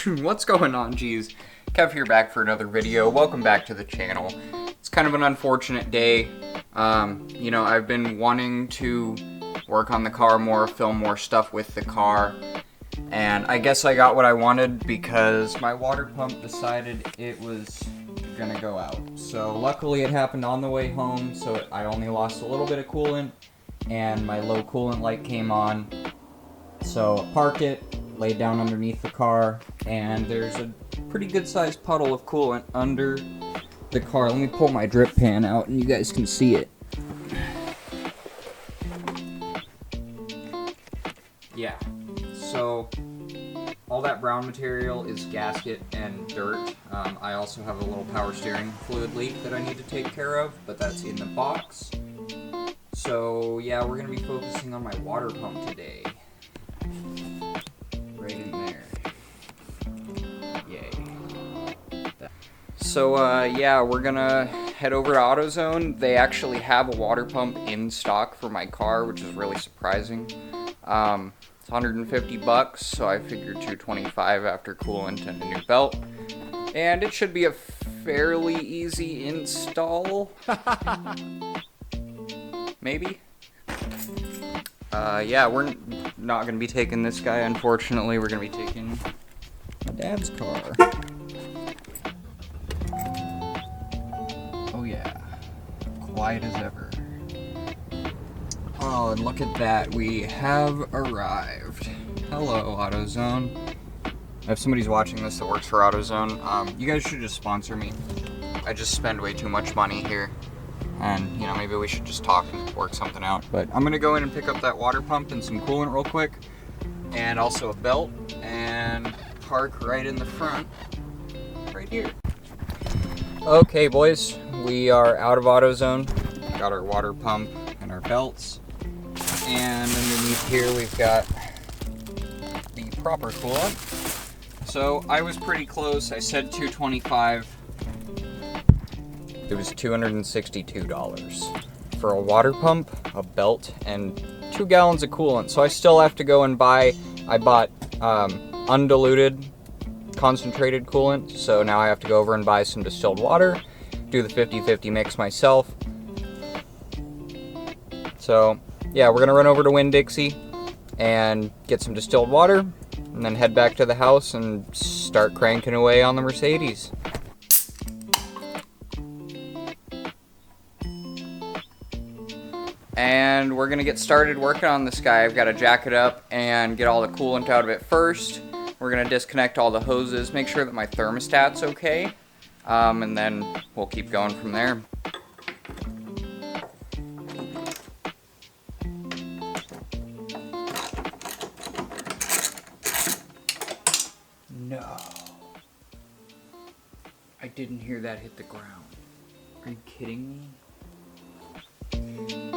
What's going on, G's? Kev here, back for another video. Welcome back to the channel. It's kind of an unfortunate day. I've been wanting to work on the car more, film more stuff with the car, and I guess I got what I wanted because my water pump decided it was gonna go out. So luckily it happened on the way home, so I only lost a little bit of coolant, and my low coolant light came on. So park it, laid down underneath the car, and there's a pretty good sized puddle of coolant under the car. Let me pull my drip pan out and you guys can see it. Yeah, so all that brown material is gasket and dirt. I also have a little power steering fluid leak that I need to take care of, but that's in the box. So yeah, we're going to be focusing on my water pump today. Right in there. Yay. So yeah, we're gonna head over to AutoZone. They actually have a water pump in stock for my car, which is really surprising. It's 150 bucks, so I figured $225 after coolant and a new belt. And it should be a fairly easy install. Maybe? Yeah, we're not going to be taking this guy, unfortunately. We're going to be taking my dad's car. Oh yeah, quiet as ever. Oh, and look at that, we have arrived. Hello, AutoZone. If somebody's watching this that works for AutoZone, you guys should just sponsor me. I just spend way too much money here. And, maybe we should just talk and work something out. But I'm going to go in and pick up that water pump and some coolant real quick. And also a belt. And park right in the front. Right here. Okay, boys. We are out of AutoZone. Got our water pump and our belts. And underneath here we've got the proper coolant. So I was pretty close. I said $225. It was $262 for a water pump, a belt, and 2 gallons of coolant. So I still have to go and buy. I bought undiluted concentrated coolant, so now I have to go over and buy some distilled water, do the 50-50 mix myself. So yeah, we're gonna run over to Winn-Dixie and get some distilled water, and then head back to the house and start cranking away on the Mercedes. And we're gonna get started working on this guy. I've got to jack it up and get all the coolant out of it first. We're gonna disconnect all the hoses, make sure that my thermostat's okay, and then we'll keep going from there. No. I didn't hear that hit the ground. Are you kidding me?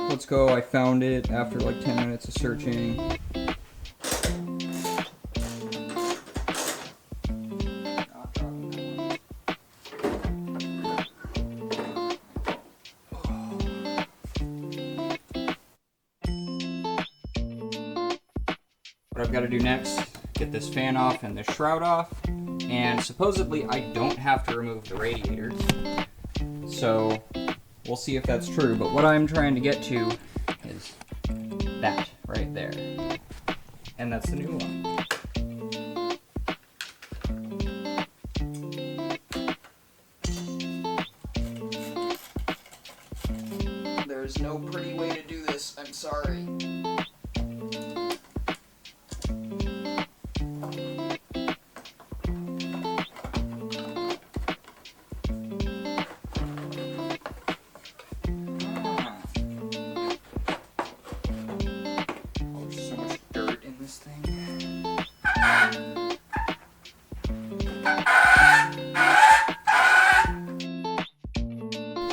Let's go, I found it after like 10 minutes of searching. What I've got to do next, get this fan off and this shroud off, and supposedly I don't have to remove the radiators. So we'll see if that's true, but what I'm trying to get to is that right there. And that's the new one. There's no pretty way to do this, I'm sorry.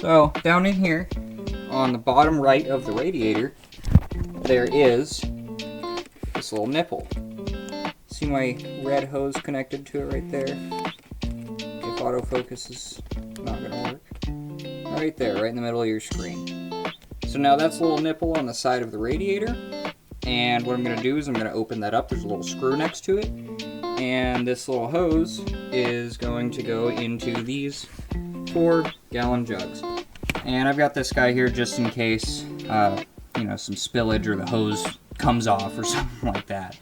So, down in here, on the bottom right of the radiator, there is this little nipple. See my red hose connected to it right there? If autofocus is not going to work. Right there, right in the middle of your screen. So now that's a little nipple on the side of the radiator, and what I'm going to do is I'm going to open that up. There's a little screw next to it, and this little hose is going to go into these 4-gallon jugs. And I've got this guy here just in case, you know, some spillage or the hose comes off or something like that.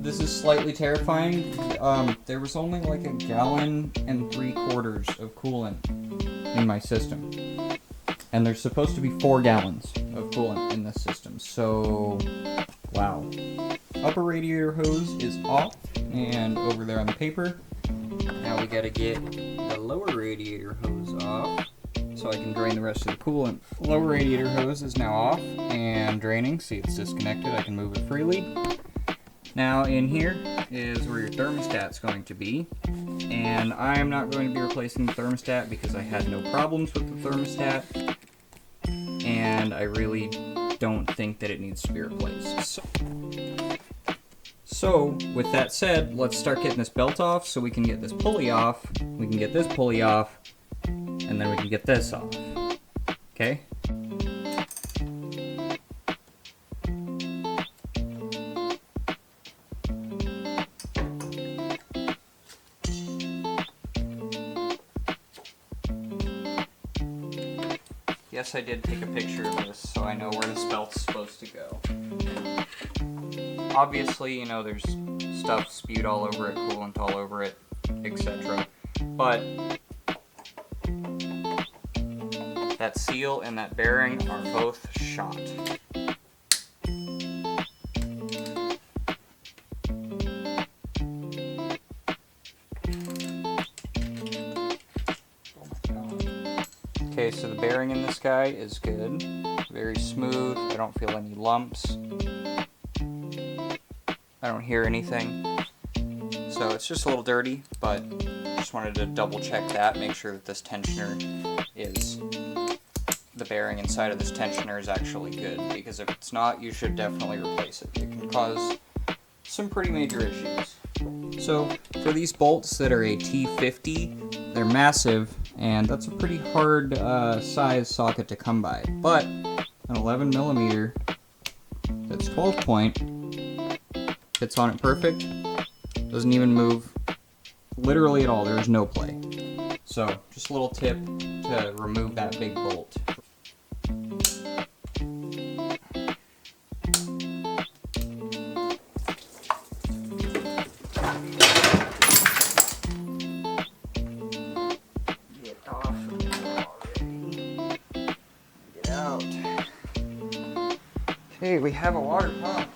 This is slightly terrifying. There was only like 1.75 gallons of coolant in my system. And there's supposed to be 4 gallons of coolant in this system. So, wow. Upper radiator hose is off and over there on the paper. Now we gotta get the lower radiator hose off so I can drain the rest of the coolant. Lower radiator hose is now off and draining. See, it's disconnected. I can move it freely. Now in here is where your thermostat's going to be, and I am not going to be replacing the thermostat because I had no problems with the thermostat, and I really don't think that it needs to be replaced. So with that said, let's start getting this belt off so we can get this pulley off, we can get this pulley off, and then we can get this off. Okay? Yes, I did take a picture of this, so I know where this belt's supposed to go. Obviously, you know, there's stuff spewed all over it, coolant all over it, etc. But that seal and that bearing are both shot. Okay, so the bearing in this guy is good. Very smooth. I don't feel any lumps. I don't hear anything. So it's just a little dirty, but just wanted to double check that, make sure that this tensioner is, the bearing inside of this tensioner is actually good, because if it's not, you should definitely replace it. It can cause some pretty major issues. So for these bolts that are a T50, they're massive, and that's a pretty hard size socket to come by. But an 11mm that's 12 point fits on it perfect, doesn't even move literally at all, there is no play. So just a little tip to remove that big bolt. Okay, we have a water pump.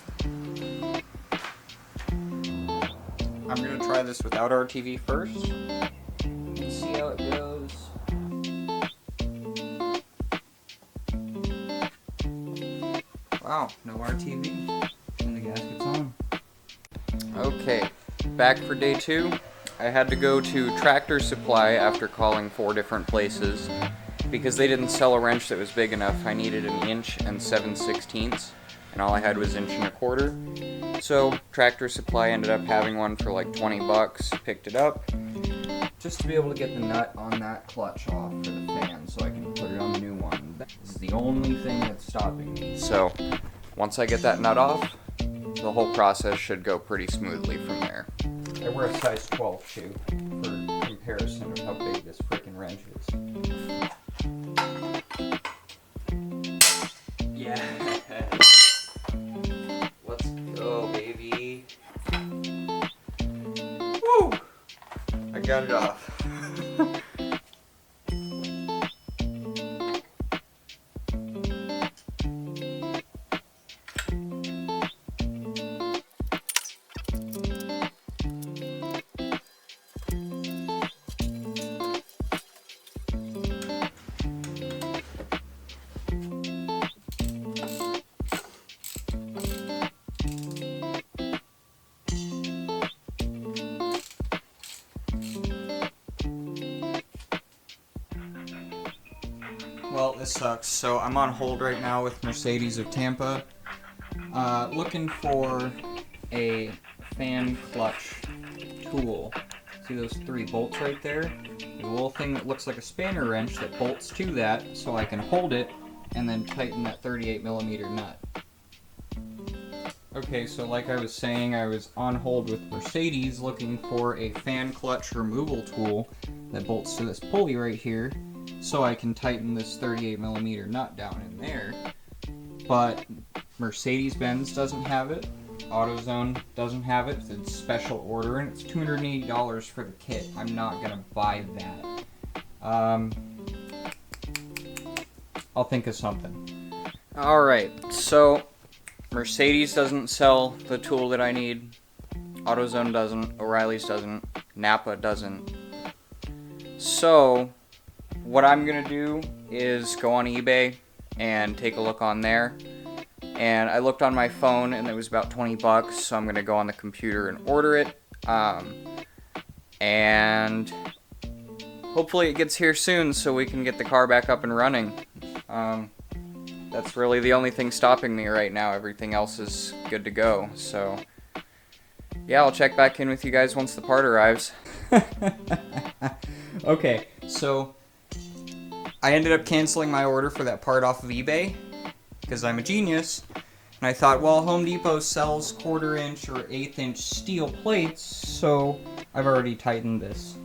I'm going to try this without RTV first. Let's see how it goes. Wow, no RTV. And the gasket's on. Okay, back for day 2. I had to go to Tractor Supply after calling 4 different places because they didn't sell a wrench that was big enough. I needed an 1 7/16", and all I had was 1 1/4". So Tractor Supply ended up having one for like 20 bucks. Picked it up just to be able to get the nut on that clutch off for the fan so I can put it on the new one. This is the only thing that's stopping me. So once I get that nut off, the whole process should go pretty smoothly from there. I wear a size 12 shoe for comparison of how big this freaking wrench is. Yeah. Let's go, baby. Woo! I got it off. Well, this sucks. So I'm on hold right now with Mercedes of Tampa, looking for a fan clutch tool. See those 3 bolts right there? There's a little thing that looks like a spanner wrench that bolts to that so I can hold it and then tighten that 38mm nut. Okay, so like I was saying, I was on hold with Mercedes looking for a fan clutch removal tool that bolts to this pulley right here so I can tighten this 38mm nut down in there. But Mercedes-Benz doesn't have it, AutoZone doesn't have it, it's special order, and it's $280 for the kit. I'm not gonna buy that. I'll think of something. Alright, so Mercedes doesn't sell the tool that I need, AutoZone doesn't, O'Reilly's doesn't, Napa doesn't. So, what I'm gonna do is go on eBay and take a look on there. And I looked on my phone and it was about 20 bucks, so I'm gonna go on the computer and order it. And hopefully it gets here soon so we can get the car back up and running. That's really the only thing stopping me right now. Everything else is good to go. So, yeah, I'll check back in with you guys once the part arrives. Okay, so I ended up canceling my order for that part off of eBay because I'm a genius. And I thought, well, Home Depot sells 1/4 inch or 1/8 inch steel plates, so I've already tightened this.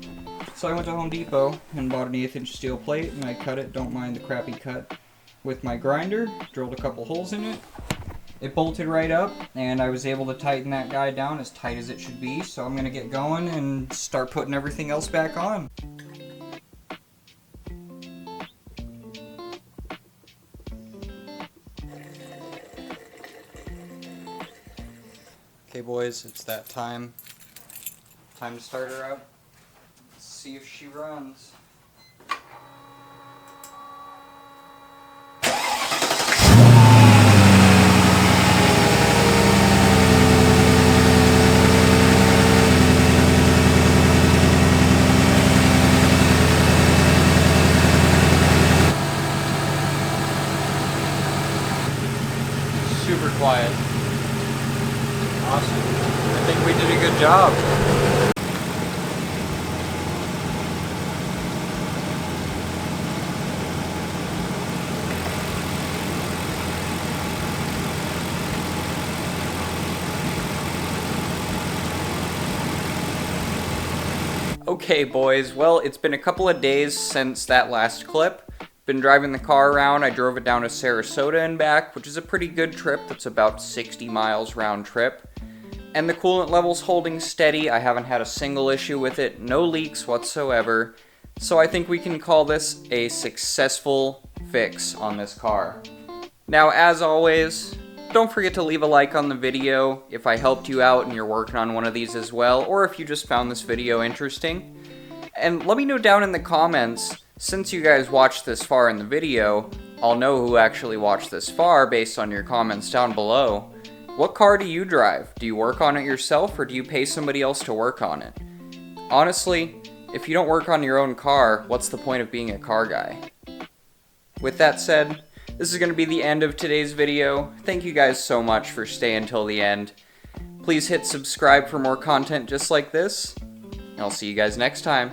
So I went to Home Depot and bought an 1/8 inch steel plate, and I cut it, don't mind the crappy cut, with my grinder, drilled a couple holes in it. It bolted right up, and I was able to tighten that guy down as tight as it should be, so I'm gonna get going and start putting everything else back on. Okay boys, it's that time. Time to start her up. Let's see if she runs. Super quiet. Awesome. I think we did a good job. Okay boys, well, it's been a couple of days since that last clip. Been driving the car around. I drove it down to Sarasota and back, which is a pretty good trip. That's about 60 miles round trip. And the coolant level's holding steady. I haven't had a single issue with it, no leaks whatsoever. So I think we can call this a successful fix on this car. Now, as always, don't forget to leave a like on the video if I helped you out and you're working on one of these as well, or if you just found this video interesting. And let me know down in the comments, since you guys watched this far in the video, I'll know who actually watched this far based on your comments down below. What car do you drive? Do you work on it yourself, or do you pay somebody else to work on it? Honestly, if you don't work on your own car, what's the point of being a car guy? With that said, this is going to be the end of today's video. Thank you guys so much for staying till the end. Please hit subscribe for more content just like this, and I'll see you guys next time.